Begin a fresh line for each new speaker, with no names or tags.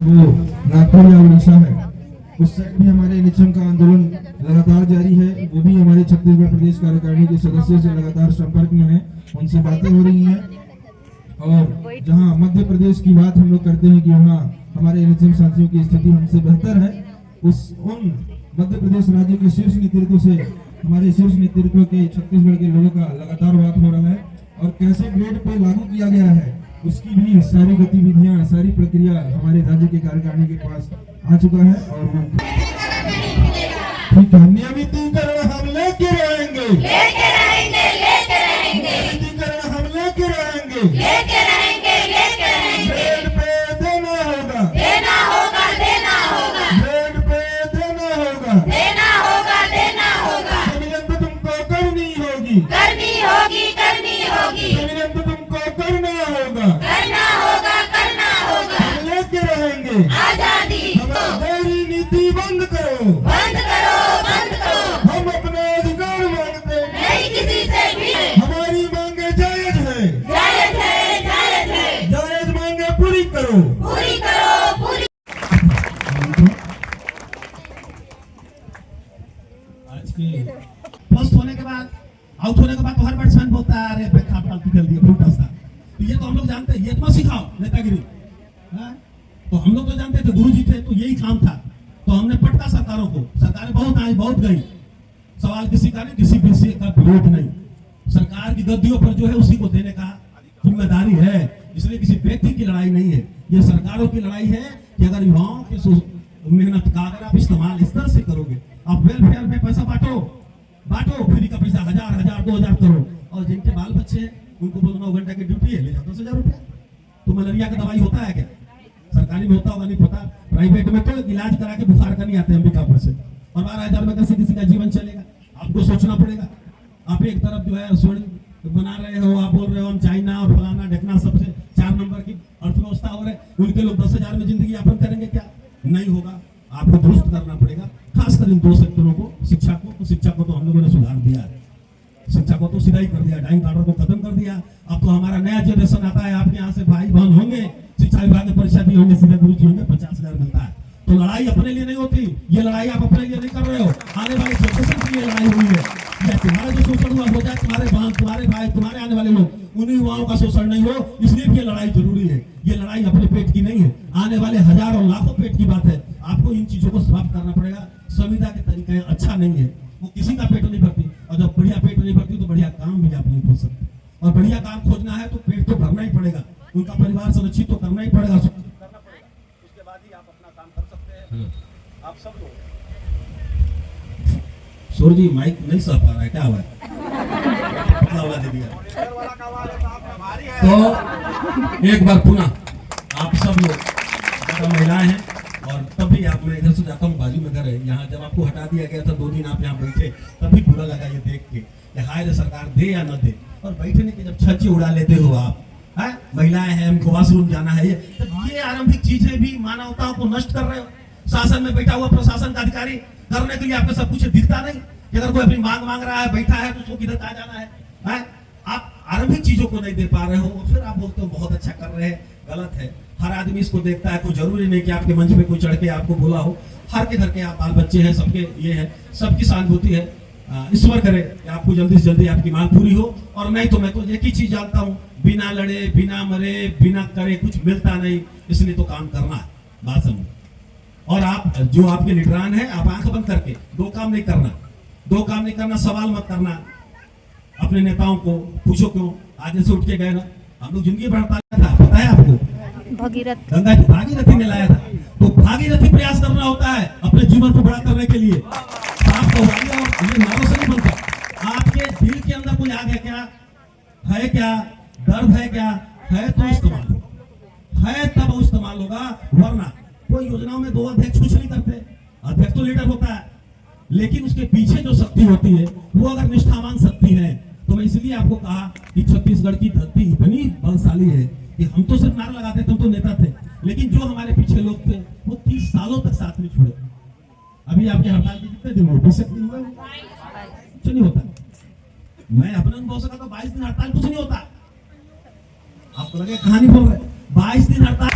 वो नागपुर या उड़ीसा है, उस साइड भी हमारे एनएचएम का आंदोलन लगातार जारी है। वो भी हमारे छत्तीसगढ़ प्रदेश कार्यकारिणी के सदस्यों से लगातार संपर्क में है, उनसे बातें हो रही हैं। और जहां मध्य प्रदेश की बात हम लोग करते हैं कि वहां हमारे एनएचएम साथियों की स्थिति हमसे बेहतर है, उन मध्य प्रदेश राज्य के शीर्ष नेतृत्व से हमारे शीर्ष नेतृत्व के छत्तीसगढ़ के लोगों का लगातार बात हो रहा है। और कैसे ग्रेड पे लागू किया गया है उसकी भी सारी गतिविधियां, सारी प्रक्रिया हमारे राज्य के कार्यकारिणी के पास आ चुका है। और वो ठीक है, नियमितीकरण हम लेके रहेंगे, नियमितीकरण हम लेके रहेंगे, ग्रेड पे देना होगा, ग्रेड पे देना होगा, जमीन तो तुमको करनी होगी, जमीन तो तुमको करना होगा, हम लेके रहेंगे
आजादी।
हमारी नीति बंद करो, हम अपने अधिकार मांगते हैं,
नहीं किसी से भी।
हमारी मांगे जायज है, जायज मांगे पूरी करो।
आज के फर्स्ट होने के बाद, आउट होने के बाद तो हर बैट्समैन बोलता है अरे बेकार फालतू खेल दिया, फुल टच था। तो ये तो हम लोग जानते हैं, ये तो मत सिखाओ नेतागिरी। तो हम लोग तो जानते थे, गुरुजी थे तो यही काम था। तो हमने पटका सरकारों को, सरकारें बहुत आई बहुत गई, सवाल किसी का नहीं, किसी का विरोध नहीं। सरकार की गद्दियों पर जो है उसी को देने का जिम्मेदारी है। इसलिए किसी व्यक्ति की लड़ाई नहीं है, ये सरकारों की लड़ाई है कि अगर युवाओं के मेहनत का अगर आप इस्तेमाल इस तरह से करोगे, आप वेलफेयर में पैसा बांटो, फ्री का पैसा 1000 2000 करो, और जिनके बाल बच्चे हैं उनको बोलो 9 घंटे की ड्यूटी है, ले जाओ 10,000 रुपया। तो मलेरिया का दवाई होता है क्या? सरकारी में होता होगा नहीं पता, प्राइवेट में तो इलाज करा के बुखार का नहीं आते अंबिकापुर से, और 12,000 में कैसे किसी का जीवन चलेगा? आपको सोचना पड़ेगा। आप एक तरफ जो है रसोई बना रहे हो, आप बोल रहे हो हम चाइना और फलाना ढकना सबसे 4 नंबर की अर्थव्यवस्था हो रहे, उनके लोग 10,000 में जिंदगी यापन करेंगे क्या? नहीं होगा। आपको दुरुस्त करना पड़ेगा, खासकर इन 2 सेक्टरों को, शिक्षा को तो हम लोगों ने सुधार दिया है, शिक्षा को तो सीधा ही कर दिया, डाइंग ऑर्डर को खत्म कर दिया। अब तो हमारा नया जनरेशन आता है, आपके यहाँ से भाई बहन होंगे, शिक्षा विभाग में परीक्षा दी होंगे, सीधे गुरु जी होंगे, 50,000 मिलता है। तो लड़ाई अपने लिए नहीं होती, ये लड़ाई आप अपने लिए नहीं कर रहे हो, आने वाले जनरेशन के लिए लड़ाई हुई है। तुम्हारा जो शोषण हुआ हो जाए, तुम्हारे बहन, तुम्हारे भाई, तुम्हारे आने वाले लोग, उन्हीं युवाओं का शोषण नहीं हो, इसलिए भी ये लड़ाई जरूरी है। ये लड़ाई अपने पेट की नहीं है, आने वाले हजारों लाखों पेट की बात है। आपको इन चीजों को समाप्त करना पड़ेगा। संविदा के तरीके अच्छा नहीं है, वो किसी का पेट नहीं भरती, और जब बढ़िया पेट नहीं भरती तो बढ़िया काम भी आप नहीं खोज सकते। और बढ़िया काम खोजना है तो पेट तो भरना ही पड़ेगा, उनका परिवार सुरक्षित तो करना ही पड़ेगा, उसके बाद ही आप अपना काम कर सकते हैं। आप सब लोग सूर्य जी माइक नहीं सह पा रहा है, क्या हुआ है? पतला वाला दे दिया। तो एक बार पुनः आप सब लोग, ज्यादा महिलाएं हैं, और तब भी आप, मैं इधर से जाता हूँ, बाजू में घर है, यहाँ जब आपको हटा दिया गया था 2 दिन आप यहाँ बैठे, तब भी बुरा लगा ये देख के कि हाय सरकार दे या न दे। और बैठने के जब छज्जे उड़ा लेते हो आप, है महिलाएं हैं, हमको वॉशरूम जाना है, ये आरंभिक चीजें भी मानवता को नष्ट कर रहे हो। शासन में बैठा हुआ प्रशासन का अधिकारी करने के लिए आपको सब कुछ दिखता नहीं कि अगर कोई अपनी मांग रहा है, बैठा है, तो उसको किधर कहा जाना है? आप आरंभिक चीजों को नहीं दे पा रहे हो, और फिर आप बोलते हो बहुत अच्छा कर रहे हैं। गलत है। हर आदमी इसको देखता है, कोई जरूरी नहीं कि आपके मंच पे कोई चढ़ के आपको बोला हो। हर के घर के आप बाल बच्चे हैं, सबके ये है, सबकी सहानुभूति है। ईश्वर करे कि आपको जल्दी से जल्दी आपकी मांग पूरी हो। और नहीं तो मैं तो एक ही चीज जानता हूँ, बिना लड़े, बिना मरे, बिना करे कुछ मिलता नहीं, इसलिए तो काम करना है। बात समझो। और आप जो आपके लीडरान है, आप आंख बंद करके 2 काम नहीं करना, सवाल मत करना। अपने नेताओं को पूछो क्यों आज से उठ के गए ना, हम लोग जिंदगी बढ़ता था, पता है आपको? गंगा जी भागीरथी ने लाया था, तो भागीरथी प्रयास करना होता है अपने जीवन को बड़ा करने के लिए। आपको ये नारों से नहीं बनता। आपके दिल के अंदर कोई आग है क्या? है क्या? दर्द है क्या? है तो इस्तेमाल होगा, है तब इस्तेमाल होगा, वरना कोई योजनाओं में 2 अध्यक्ष कुछ नहीं करते। अध्यक्ष तो लीडर होता है, लेकिन उसके पीछे जो शक्ति होती है वो अगर निष्ठावान शक्ति है। तो मैं इसलिए आपको कहा कि छत्तीसगढ़ की धरती इतनी बलशाली है कि हम तो सिर्फ नारा लगाते थे, हम तो नेता थे, लेकिन जो हमारे पीछे लोग थे वो 30 सालों तक साथ नहीं छोड़े। अभी आपके हड़ताल के कितने दिन हुए? 20 दिन हुए, कुछ नहीं होता। मैं अपने अनुभव से कहता हूं 22 दिन हड़ताल कुछ नहीं होता। आपको लगे कहानी बोल रहे, 22 दिन हड़ताल